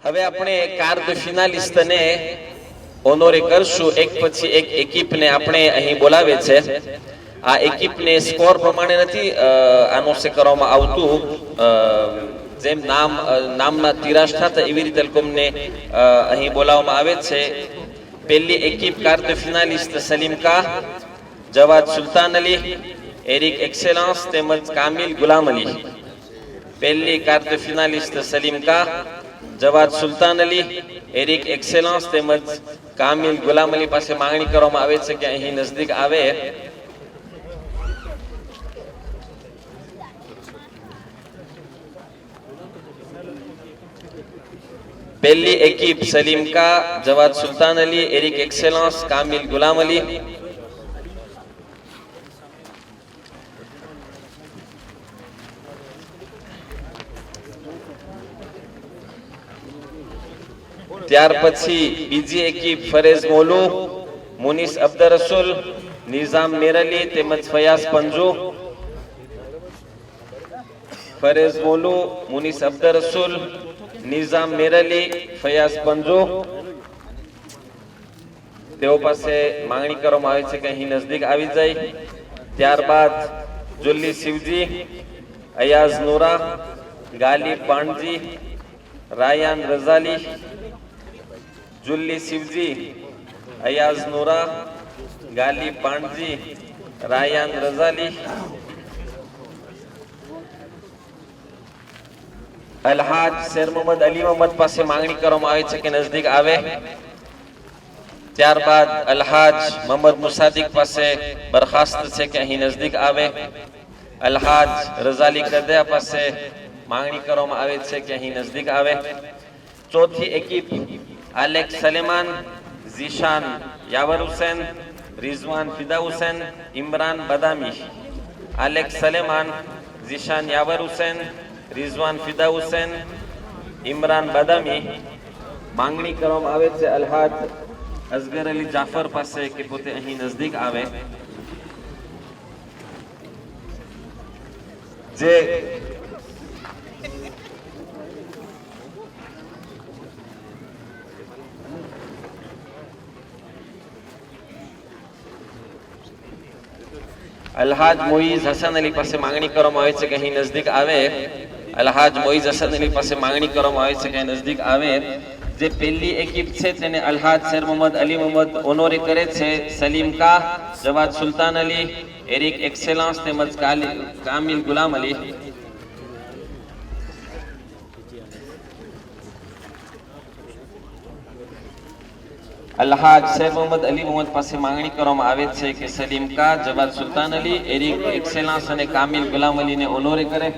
હવે આપણે કાર્ડ ફિનાલિસ્ટને ઓનોરે કરશું. એક પછી એક એકિપને આપણે અહીં બોલાવે છે. આ એકિપને સ્કોર પ્રમાણે નથી આનોન્સ કરવામાં આવતું. જેમ નામના તિરાશ થતા એવી રીતે લોકોને અહીં બોલાવવામાં આવે છે. પહેલી એકિપ કાર્ડ ફિનાલિસ્ટ સલીમ કા, જવાદ સુલતાન અલી, એરિક એક્સેલન્સ તેમજ કામિલ ગુલામ અલી. પહેલી કાર્ડ ફિનાલિસ્ટ સલીમ કા, જવાદ સુલતાન અલી, એરિક એક્સેલન્સ તેમજ કામિલ ગુલામ અલી પાસે માંગણી કરવામાં આવે છે કે અહીં નજદીક આવે. પહેલી એકિપ સલીમ કા, જવાદ સુલતાન અલી, એરિક એક્સેલન્સ, કામિલ ગુલામ અલી. ત્યાર પછી બીજી એકિપ ફરેઝ મોલુ, મુનીસ અબ્દર રસુલ, નિઝામ મેરલી તેમજ ફયાઝ પંજુ. ફરેઝ મોલુ, મુનીસ અબ્દર રસુલ, નિઝામ મેરલી, ફયાઝ પંજુ. તેઓ પાસે માંગણી કરવામાં આવે છે કે અહીં નજદીક આવી જાય. ત્યારબાદ જુલ્લી શિવજી, અયાઝ નૂરા, ગાલિબ પાંડજી, રાયાન રઝાલી. જુલ્લી શિવજી, અયાઝ નૂરા, ગાલિબ પાંડજી, રાયાન રઝાલી. અલહાજ શેર મોહમ્મદ અલી મોહમ્મદ પાસે માંગણી કરવામાં આવે છે કે નજદીક આવે. ત્યારબાદ અલહાજ મોહમ્મદ મુસાદિક પાસે બરખાસ્ત છે કે અહીં નજદીક આવે. અલહાજ રઝાલી કદિયા પાસે માંગણી કરવામાં આવે છે કે અહીં નજદીક આવે. ચોથી એકિપ આલેક સલેમાન, ઝીશાન યાવર હુસૈન, રિઝવાન ફિદા હુસૈન, ઇમરાન બદામી. આલેક સલેમાન, ઝીશાન યાવર હુસૈન, રિઝવાન ફિદા હુસૈન, ઇમરાન બદામી. માંગણી કરવામાં આવે છે અલહાજ અસગર અલી જાફર પાસે કે પોતે અહીં નજદીક આવે. જે અલહાજ મોઈઝ હસન અલી પાસે માંગણી કરવામાં આવે છે કે અહીં નજદીક આવે. અલહાજ મોઈઝ હસન અલી પાસે માંગણી કરવામાં આવે છે કે નજદીક આવે. જે પહેલી એકિપ છે તેને અલહાજ શેર મોહમ્મદ અલી મોહમ્મદ ઓનોરે કરે છે. સલીમ કા, જવાદ સુલતાન અલી, એરિક એક્સેલન્સ તેમજ કામિલ ગુલામ અલી. અલહાજ શેર મોહમ્મદ અલી મોહમ્મદ પાસે માંગણી કરવામાં આવે છે કે સલીમ કા, જવાદ સુલતાન અલી, એરિક એક્સેલન્સ અને કામિલ ગુલામ અલીને ઓનોરે કરે.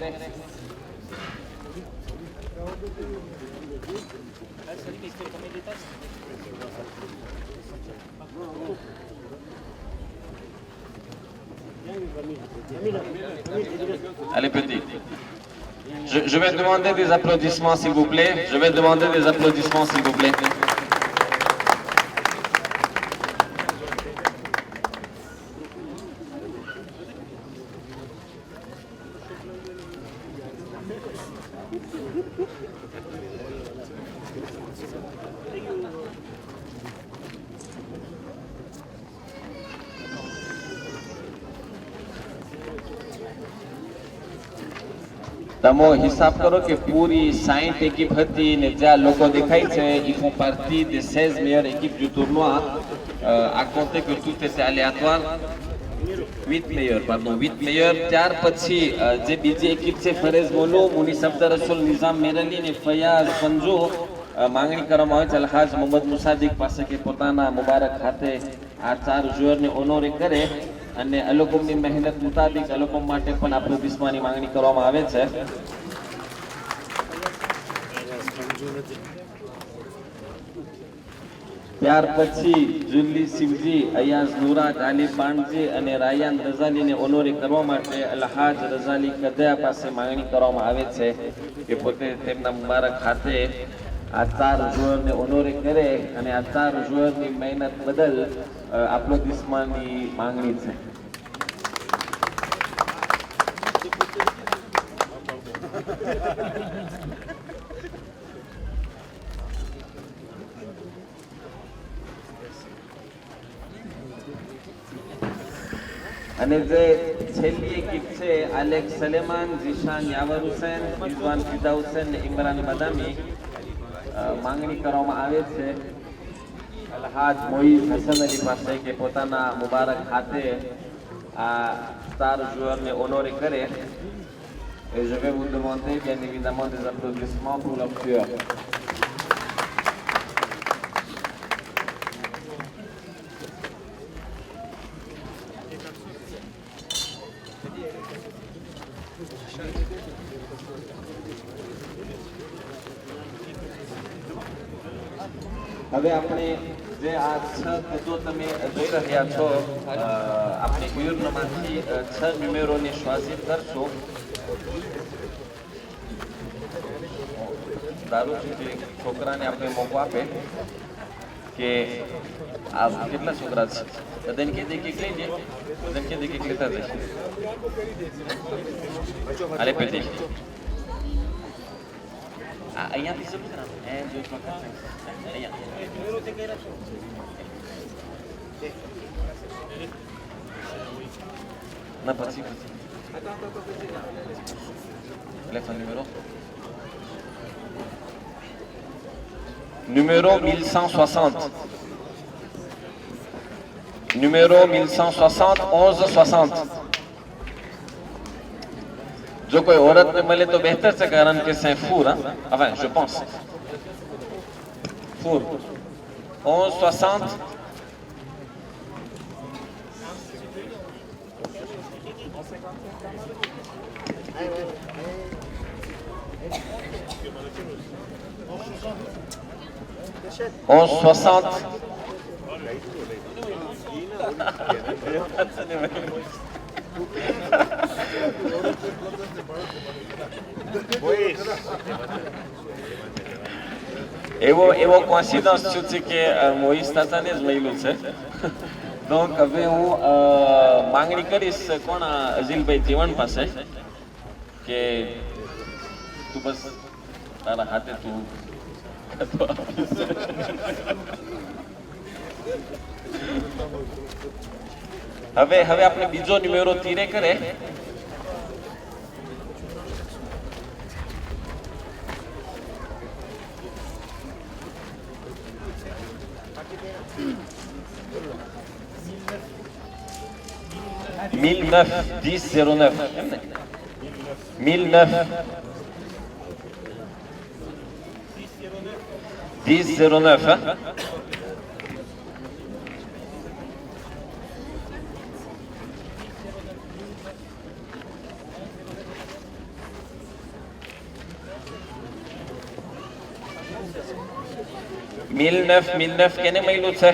Allez petit. Je vais demander des applaudissements s'il vous plaît. Je vais demander des applaudissements s'il vous plaît. તમો હિસાબ કરો કે પૂરી 60 équipes હતી ને જ્યાં લોકો દેખાય છે ils font partie des 16 meilleures équipes du tournoi. À compter que tout était aléatoire. 8 meilleurs. ત્યાર પછી જે બીજી એકિપ છે ફરેઝ મોલુ, મુનીસ અબ્દર રસુલ, નિઝામ મેરલી ને ફયાઝ પંજુ. માંગણી કરવામાં આવે છે અલહાજ મોહમ્મદ મુસાદિક પાસે કે પોતાના મુબારક હાથે આ 4 જોરને ઓનોરે કરે અને અલોકોમની મહેનત મુતાબિક અલોકોમ માટે પણ એપ્લોડિસમેન્ટની માંગણી કરવામાં આવે છે. ત્યાર પછી જુલ્લી શિવજી, અયાઝ નૂરા, ગાલિબ પાંડજી અને રાયાન રઝાલીને ઓનોરે કરવા માટે અલહાજ રઝાલી કદિયા પાસે માંગણી કરવામાં આવે છે કે પોતે તેમના મુબારક હાથે આ 4 જોરને ઓનોરે કરે અને આ 4 જોરની મહેનત બદલ એપ્લોડિસમેન્ટની માંગણી છે. અને જે છેલ્લી એકિપ છે આલેખ સલેમાન, જીશાન યાવર હુસેન, રિઝવાન ફિદા હુસેન ને ઇમરાન બદામી માંગણી કરવામાં આવે છે અલહાજ મોઈઝ હસન અલી પાસે કે પોતાના મુબારક હાથે આ સ્ટાર joueur honoré કરે. Et je vais vous demander bien évidemment des applaudissements pour leur tueur. હવે આપણે જે આ 6 પદો તમે જોઈ રહ્યા છો આપણે યુર્નમાંથી 6 ન્યુમેરોની શ્વાસિત કરશો. દારૂ જે છોકરાને આપણે મોકો આપે કે આ કેટલા છોકરા છે બધાને કે દેખી લઈ લે બધાને કે દેખી લેતા જશે અરે પેટી અહીંયાથી શરૂ કરવાનું એ જોઈ વખત અહીંયા ના પછી téléphone numéro 1160 numéro 1160 1160 जो कोई औरत में मिले तो बेहतर से कारण कि c'est four hein enfin je pense four 1160 1160 એવો કોન્સિડન્સ શું છે કે મોહિત તાતાને જ મળ્યું છે. donc હવે હું માંગણી કરીશ કોણ અઝીલભાઈ જીવણ પાસે કે તું બસ તારા હાથે તું હવે આપણે બીજો ન્યુમેરો તીરે કરે. mille neuf 1009 1009 1009 hein? mille neuf કેને મળ્યું છે?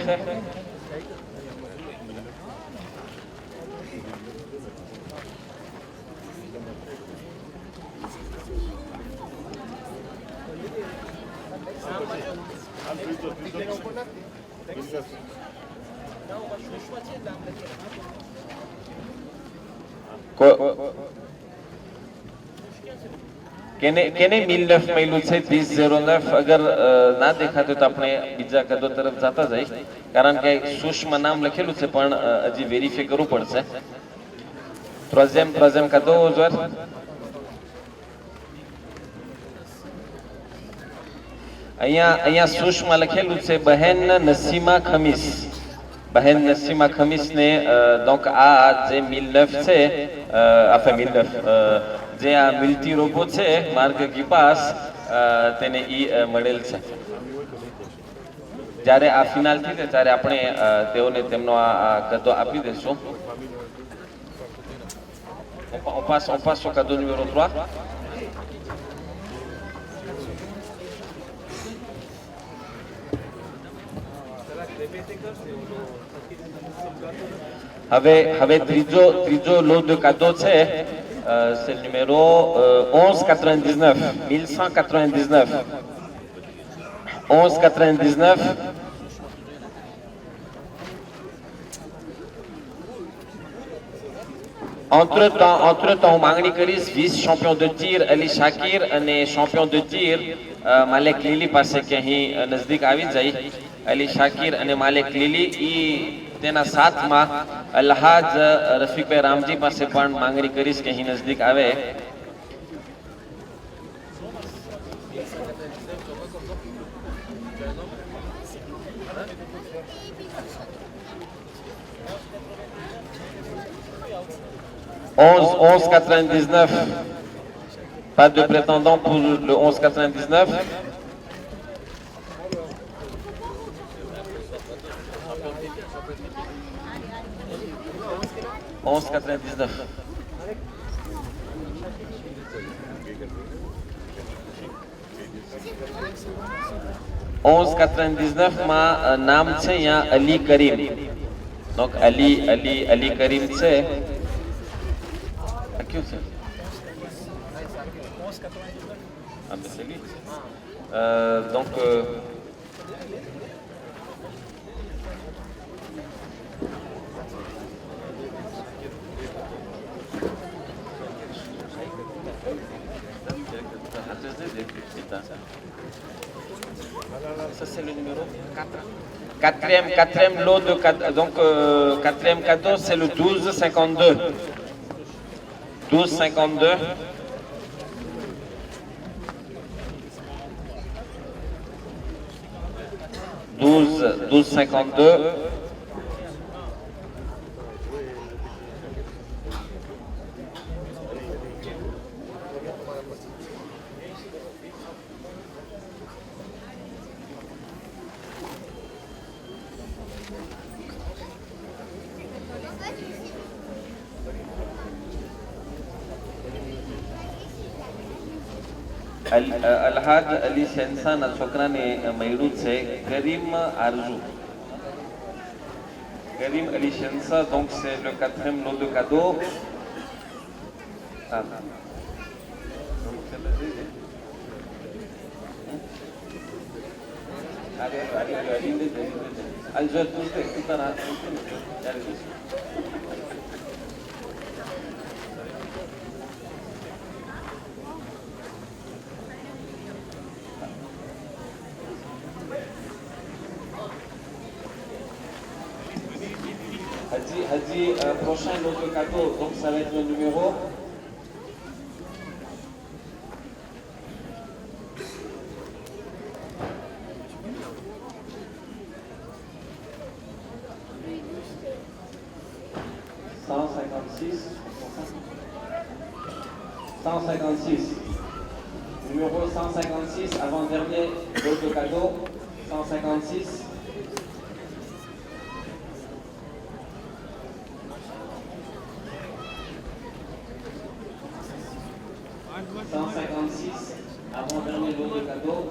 કેને 1009 મળ્યું છે? 1009 અગર ના દેખાતું તો આપણે બીજા કદો તરફ જતા જઈશ કારણ કે સુષ્મ નામ લખેલું છે પણ હજી વેરીફાઈ કરવું પડશે. troisième cadeau aux joueurs. અહીંયા સુષ્મ લખેલું છે બહેન નસીમા ખમીસ. બહેન નસીમા ખમીસ ને donc આ જે 1009 છે enfin 1009 જે આ મિલતી રોબો છે માર્ગ કી પાસ તેને ઈ મળેલ છે. જ્યારે આ ફિનાલ થઈ જાય ત્યારે આપણે તેઓને તેમનો આ કદો આપી દેશું. on passe au cadeau numéro 3. હવે ત્રીજો લો de cadeau છે c'est le numéro 1199 1199 1199 entre-temps હું માંગણી કરીશ vice champion de tir Ali શાકીર અને champion de tir માલિક લીલી પાસે કે અહીં નજદીક આવી જાય. અલી શાકીર અને માલિક લીલી ઈ તેના સાથમાં અલ્હાજ રફીકભાઈ રામજી પાસે પણ માંગણી કરીશ કે અહીં નજદીક આવે. onze 99. Pas de prétendant pour le 11,99. Onze 99. onze 99 માં નામ છે અહીંયા અલી કરીમ. donc અલી કરીમ છે. ક્યું છે? Ah mais c'est lui. Donc ça c'est le numéro 4. Quatrième lot de donc quatrième cadeau c'est le 12,52. 12,52. 12,52. અલ્હાજ Ali શેનસાના છોકરાને મળ્યું છે કરીમ આરજુ. Karim Ali Shensa, donc c'est le quatrième lot de cadeaux. Ah. Donc c'est le deuxième. Hadi, prochain lot de cadeaux, donc ça va être le numéro 156. Numéro 156, avant-dernier lot de cadeaux, 156. Avant-dernier lot de cadeaux.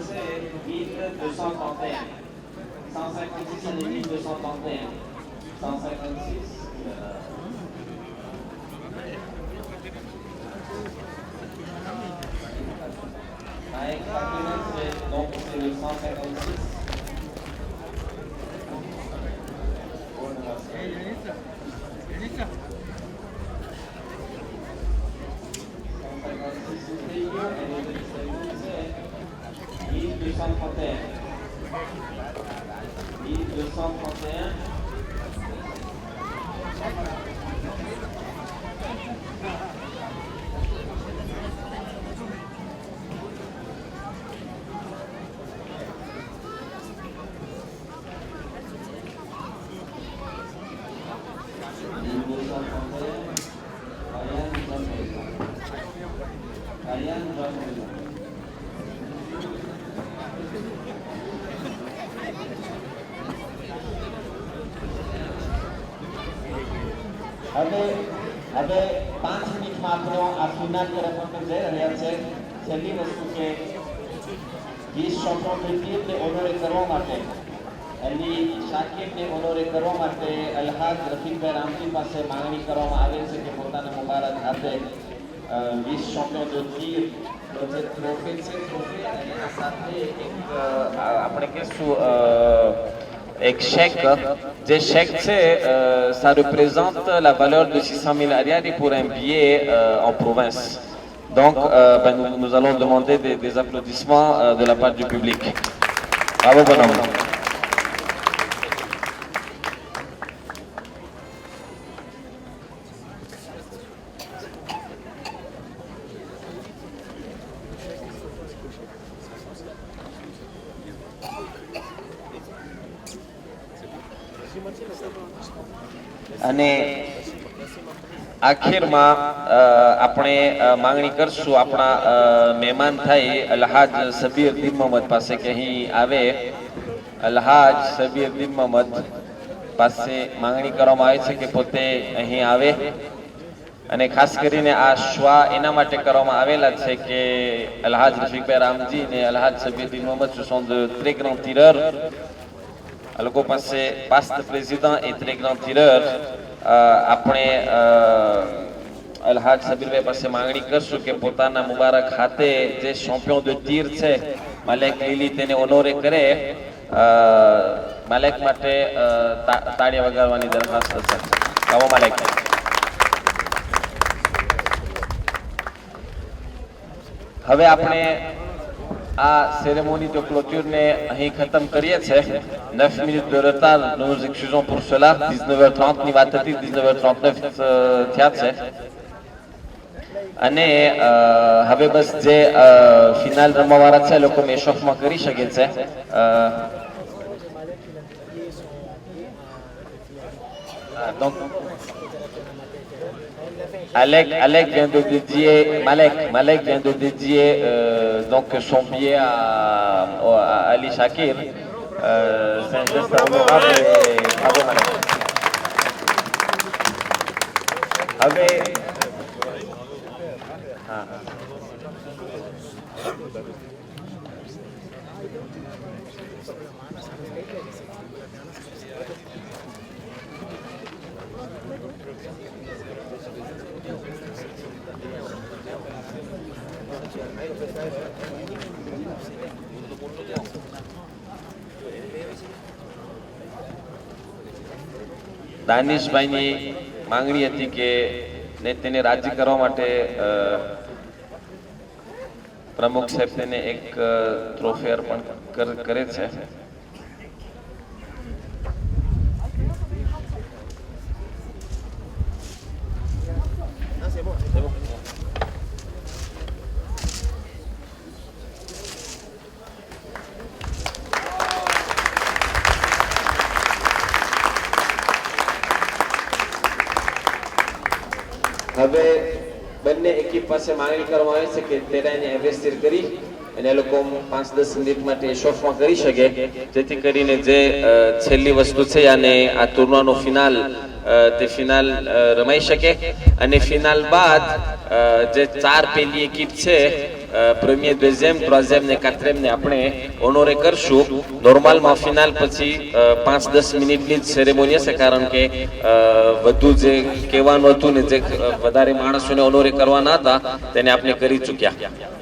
C'est 1231. 156 à 1231. 156. Donc c'est le 156. હવે 5 મિનિટમાં આપણો આ finale તરફ જઈ રહ્યા છે. છેલ્લી વસ્તુ કે 20 શોટોને ઓનરે કરવા માટે અલી શાકિબને ઓનરે કરવા માટે અલ્હાજ રફીકભાઈ રામજી પાસે માંગણી કરવામાં આવે છે કે પોતાના મુબારક આપે. vice champion de tir, જે ટ્રોફી છે ટ્રોફી અને એના સાથે એક આપણે કહીશું એક chèque. Des chèques, ça représente la valeur de 600 000 ariari pour un billet en province. Donc, nous allons demander des applaudissements de la part du public. Bravo, bonhomme. અને આખીરમાં આપણે માંગણી કરશું આપણા મહેમાન થાય અલ્હાજ સબીર દીન મોહમ્મદ પાસે કે અહીં આવે. અલ્હાજ સબીર દીન મોહમ્મદ પાસે માંગણી કરવામાં આવે છે કે પોતે અહીં આવે અને ખાસ કરીને આ શ્વા એના માટે કરવામાં આવેલા છે કે અલ્હાજ રફીકભાઈ રામજી ને અલ્હાજ સબીર દીન Mohammad ce sont de très grands tireurs. આ લોકો પાસે past president et très grand tireur. આપણે અલ્હાજ સબીરભાઈ પાસે માંગણી કરશું કે પોતાના મુબારક હાથે જે ચેમ્પિયન de tir છે માલેક લીલી તેને ઓનોરે કરે. માલેક માટે તાળીઓ વગાડવાની દરખાસ્ત છે. આવો માલેક. હવે આપણે આ cérémonie de clôture ને અહીં ખતમ કરીએ છીએ. 9 minutes de retard, nous nous excusons pour cela. 19h30 ની વાત હતી, 19h39 થયા છે. અને હવે બસ જે ફિનાલ રમવાવાળા છે લોકો મેશોફમાં કરી શકે છે. donc Alec vient de dédier, Malek vient de dédier donc son billet à Ali Shakir. C'est un geste honorable et bravo Malek. દાનિશભાઈની માંગણી હતી કે તેને રાજી કરવા માટે પ્રમુખ સાહેબ તેને એક ટ્રોફી અર્પણ કરે છે. હવે બંને એકિપ પાસે માંગણી કરવામાં આવે છે કે તેરાને ઇન્વેસ્ટ કરી અને એ લોકો 5-10 મિનિટ માટે શોફમાં કરી શકે જેથી કરીને જે છેલ્લી વસ્તુ છે અને આ ટુર્નામેન્ટનો ફિનાલ તે ફિનાલ રમાઈ શકે. અને ફિનાલ બાદ જે ચાર પેલી એકિપ છે પ્રીમિયર, દુઝિયમ, ત્રીઝિયમ ને ક્વાટ્રિયમ ને આપણે ઓનોરે કરશું. નોર્મલમાં ફિનાલ પછી 5-10 મિનિટની જ સેરેમોની હશે કારણ કે વધુ જે કહેવાનું હતું ને જે વધારે માણસોને ઓનોરે કરવાના હતા તેને આપણે કરી ચૂક્યા.